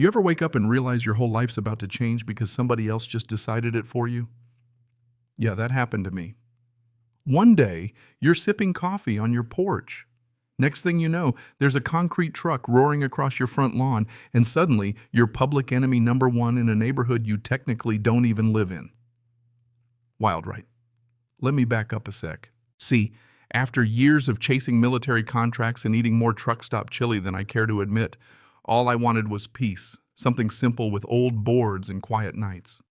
You ever wake up and realize your whole life's about to change because somebody else just decided it for you? Yeah, that happened to me. One day, you're sipping coffee on your porch. Next thing you know, there's a concrete truck roaring across your front lawn, and suddenly you're public enemy number one in a neighborhood you technically don't even live in. Wild, right? Let me back up a sec. See, after years of chasing military contracts and eating more truck stop chili than I care to admit, all I wanted was peace, something simple with old boards and quiet nights.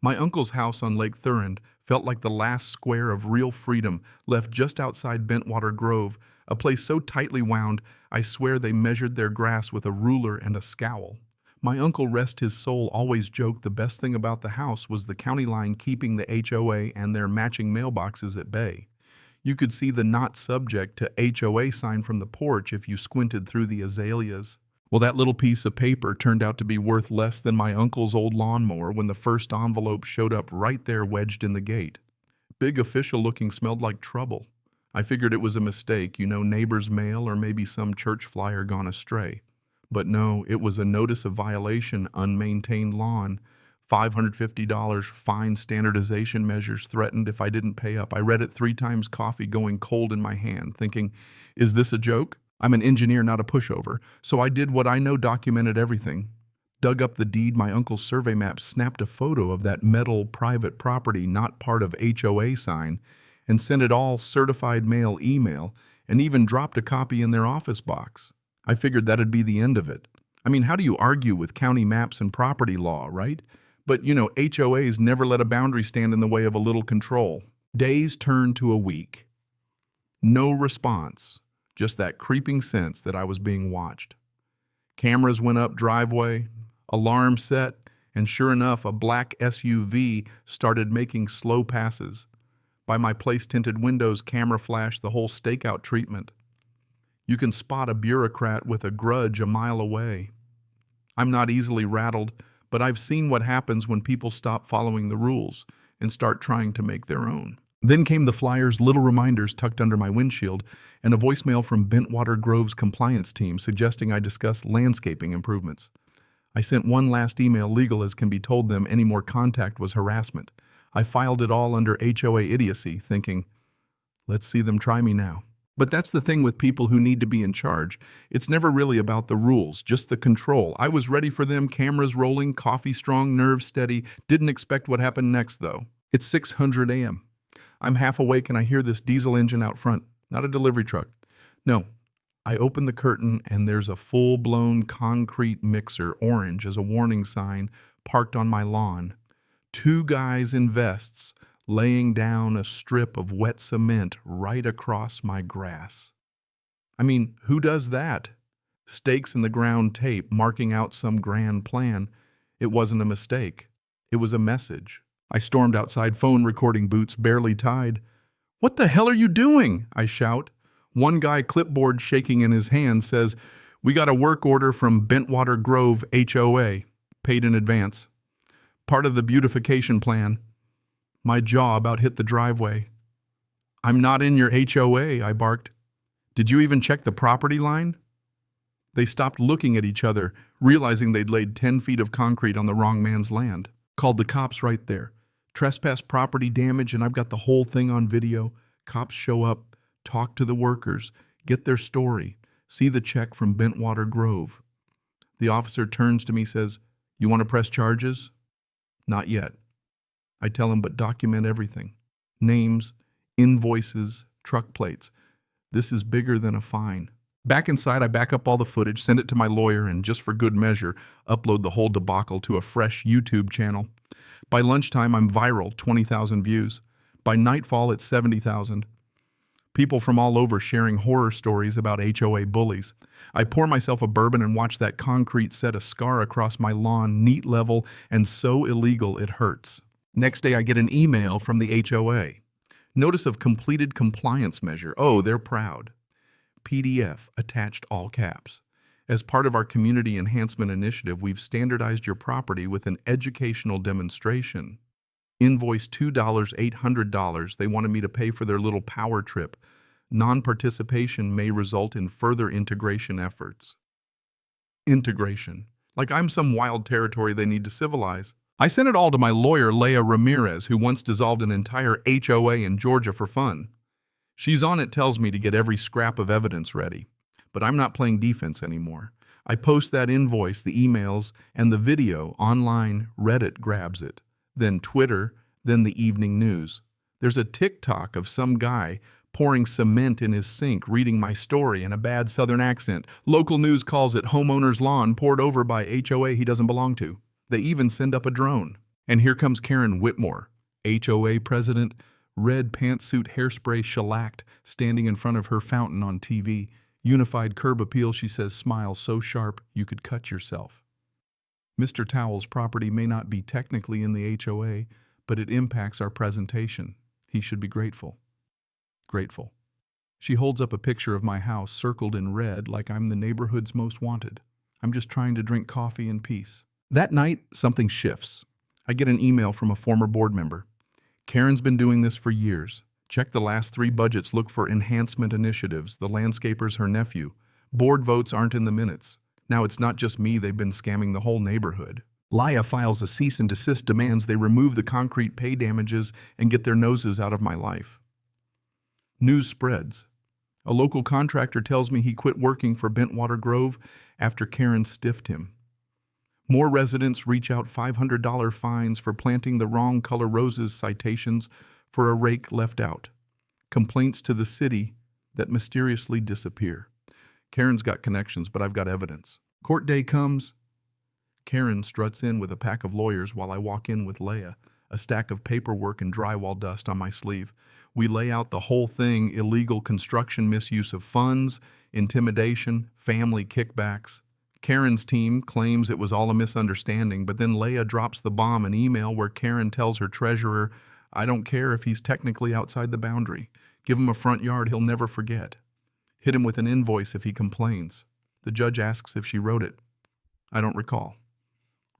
My uncle's house on Lake Thurend felt like the last square of real freedom left just outside Bentwater Grove, a place so tightly wound I swear they measured their grass with a ruler and a scowl. My uncle, rest his soul, always joked the best thing about the house was the county line keeping the HOA and their matching mailboxes at bay. You could see the not subject to HOA sign from the porch if you squinted through the azaleas. Well, that little piece of paper turned out to be worth less than my uncle's old lawnmower when the first envelope showed up right there wedged in the gate. Big official looking, smelled like trouble. I figured it was a mistake, neighbor's mail or maybe some church flyer gone astray. But no, it was a notice of violation, unmaintained lawn, $550 fine, standardization measures threatened if I didn't pay up. I read it 3 times, coffee going cold in my hand, thinking, is this a joke? I'm an engineer, not a pushover, so I did what I know documented everything. Dug up the deed, my uncle's survey map, snapped a photo of that metal private property not part of HOA sign, and sent it all certified mail email, and even dropped a copy in their office box. I figured that'd be the end of it. I mean, how do you argue with county maps and property law, right? But HOAs never let a boundary stand in the way of a little control. Days turned to a week. No response. Just that creeping sense that I was being watched. Cameras went up driveway, alarm set, and sure enough, a black SUV started making slow passes. By my place-tinted windows, camera flashed the whole stakeout treatment. You can spot a bureaucrat with a grudge a mile away. I'm not easily rattled, but I've seen what happens when people stop following the rules and start trying to make their own. Then came the flyer's little reminders tucked under my windshield and a voicemail from Bentwater Grove's compliance team suggesting I discuss landscaping improvements. I sent one last email, legal as can be, told them any more contact was harassment. I filed it all under HOA idiocy, thinking, let's see them try me now. But that's the thing with people who need to be in charge. It's never really about the rules, just the control. I was ready for them, cameras rolling, coffee strong, nerves steady. Didn't expect what happened next, though. It's 6:00 a.m. I'm half awake and I hear this diesel engine out front. Not a delivery truck. No. I open the curtain and there's a full-blown concrete mixer, orange as a warning sign, parked on my lawn. 2 guys in vests laying down a strip of wet cement right across my grass. I mean, who does that? Stakes in the ground, tape marking out some grand plan. It wasn't a mistake. It was a message. I stormed outside, phone recording boots barely tied. "What the hell are you doing?" I shout. One guy, clipboard shaking in his hand, says, "We got a work order from Bentwater Grove HOA, paid in advance. Part of the beautification plan." My jaw about hit the driveway. "I'm not in your HOA," I barked. "Did you even check the property line?" They stopped looking at each other, realizing they'd laid 10 feet of concrete on the wrong man's land. Called the cops right there. Trespass, property damage, and I've got the whole thing on video. Cops show up, talk to the workers, get their story, see the check from Bentwater Grove. The officer turns to me, says, "You want to press charges?" "Not yet." I tell him, "But document everything. Names, invoices, truck plates. This is bigger than a fine." Back inside, I back up all the footage, send it to my lawyer, and just for good measure, upload the whole debacle to a fresh YouTube channel. By lunchtime, I'm viral, 20,000 views. By nightfall, it's 70,000. People from all over sharing horror stories about HOA bullies. I pour myself a bourbon and watch that concrete set a scar across my lawn, neat, level, and so illegal it hurts. Next day, I get an email from the HOA. Notice of completed compliance measure. Oh, they're proud. PDF, attached all caps. As part of our community enhancement initiative, we've standardized your property with an educational demonstration. Invoice $2, $800. They wanted me to pay for their little power trip. Non-participation may result in further integration efforts. Integration. like I'm some wild territory they need to civilize. I sent it all to my lawyer, Leah Ramirez, who once dissolved an entire HOA in Georgia for fun. She's on it, tells me to get every scrap of evidence ready. But I'm not playing defense anymore. I post that invoice, the emails, and the video online. Reddit grabs it. Then Twitter, then the evening news. There's a TikTok of some guy pouring cement in his sink, reading my story in a bad southern accent. Local news calls it homeowner's lawn poured over by HOA he doesn't belong to. They even send up a drone. And here comes Karen Whitmore, HOA president, red pantsuit, hairspray shellacked, standing in front of her fountain on TV. Unified curb appeal, she says, smile so sharp you could cut yourself. Mr. Towell's property may not be technically in the HOA, but it impacts our presentation. He should be grateful. Grateful. She holds up a picture of my house circled in red like I'm the neighborhood's most wanted. I'm just trying to drink coffee in peace. That night, something shifts. I get an email from a former board member. Karen's been doing this for years. Check the last 3 budgets, look for enhancement initiatives. The landscaper's her nephew. Board votes aren't in the minutes. Now it's not just me, they've been scamming the whole neighborhood. Laya files a cease and desist, demands they remove the concrete pay damages and get their noses out of my life. News spreads. A local contractor tells me he quit working for Bentwater Grove after Karen stiffed him. More residents reach out, $500 fines for planting the wrong color roses, citations for a rake left out. Complaints to the city that mysteriously disappear. Karen's got connections, but I've got evidence. Court day comes. Karen struts in with a pack of lawyers while I walk in with Leah, a stack of paperwork and drywall dust on my sleeve. We lay out the whole thing: illegal construction, misuse of funds, intimidation, family kickbacks. Karen's team claims it was all a misunderstanding, but then Leah drops the bomb, an email where Karen tells her treasurer, I don't care if he's technically outside the boundary. Give him a front yard he'll never forget. Hit him with an invoice if he complains. The judge asks if she wrote it. I don't recall.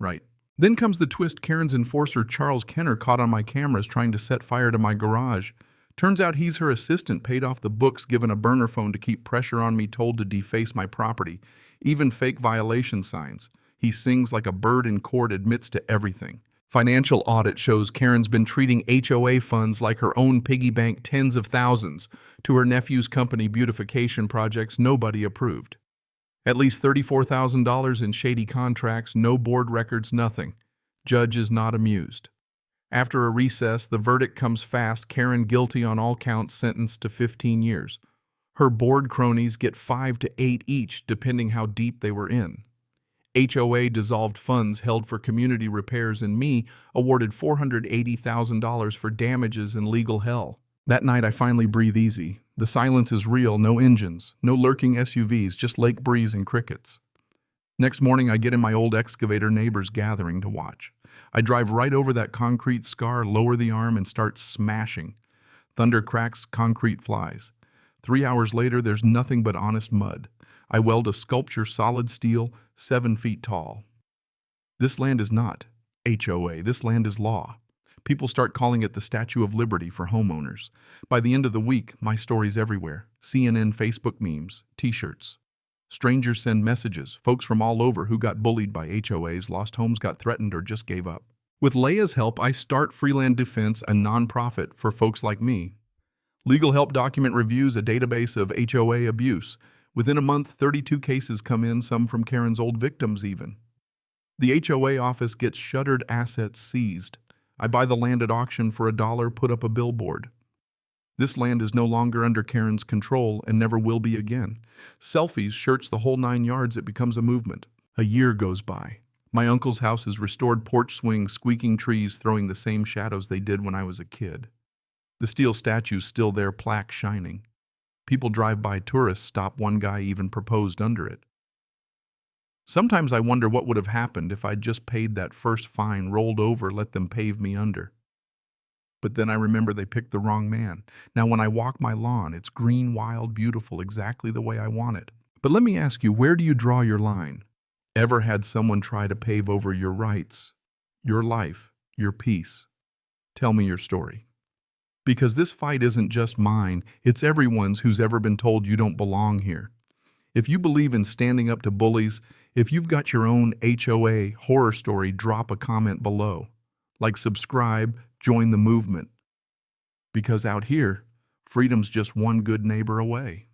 Right. Then comes the twist. Karen's enforcer, Charles Kenner, caught on my cameras trying to set fire to my garage. Turns out he's her assistant, paid off the books, given a burner phone to keep pressure on me, told to deface my property. Even fake violation signs. He sings like a bird in court, admits to everything. Financial audit shows Karen's been treating HOA funds like her own piggy bank, tens of thousands, to her nephew's company beautification projects nobody approved. At least $34,000 in shady contracts, no board records, nothing. Judge is not amused. After a recess, the verdict comes fast. Karen guilty on all counts, sentenced to 15 years. Her board cronies get 5 to 8 each, depending how deep they were in. HOA dissolved funds held for community repairs, and me awarded $480,000 for damages and legal hell. That night I finally breathe easy. The silence is real, no engines, no lurking SUVs, just lake breeze and crickets. Next morning I get in my old excavator, neighbors gathering to watch. I drive right over that concrete scar, lower the arm, and start smashing. Thunder cracks, concrete flies. 3 hours later, there's nothing but honest mud. I weld a sculpture, solid steel, 7 feet tall. This land is not HOA. This land is law. People start calling it the Statue of Liberty for homeowners. By the end of the week, my story's everywhere. CNN, Facebook memes, T-shirts. Strangers send messages. Folks from all over who got bullied by HOAs, lost homes, got threatened, or just gave up. With Leah's help, I start Freeland Defense, a nonprofit for folks like me. Legal help document reviews, a database of HOA abuse. Within a month, 32 cases come in, some from Karen's old victims even. The HOA office gets shuttered, assets seized. I buy the land at auction for $1, put up a billboard. This land is no longer under Karen's control and never will be again. Selfies, shirts, the whole 9 yards, it becomes a movement. A year goes by. My uncle's house is restored, porch swings, squeaking trees throwing the same shadows they did when I was a kid. The steel statue's still there, plaque shining. People drive by, tourists stop, one guy even proposed under it. Sometimes I wonder what would have happened if I'd just paid that first fine, rolled over, let them pave me under. But then I remember they picked the wrong man. Now when I walk my lawn, it's green, wild, beautiful, exactly the way I want it. But let me ask you, where do you draw your line? Ever had someone try to pave over your rights, your life, your peace? Tell me your story. Because this fight isn't just mine, it's everyone's who's ever been told you don't belong here. If you believe in standing up to bullies, If you've got your own HOA horror story, drop a comment below. Like, subscribe, join the movement. Because out here, freedom's just one good neighbor away.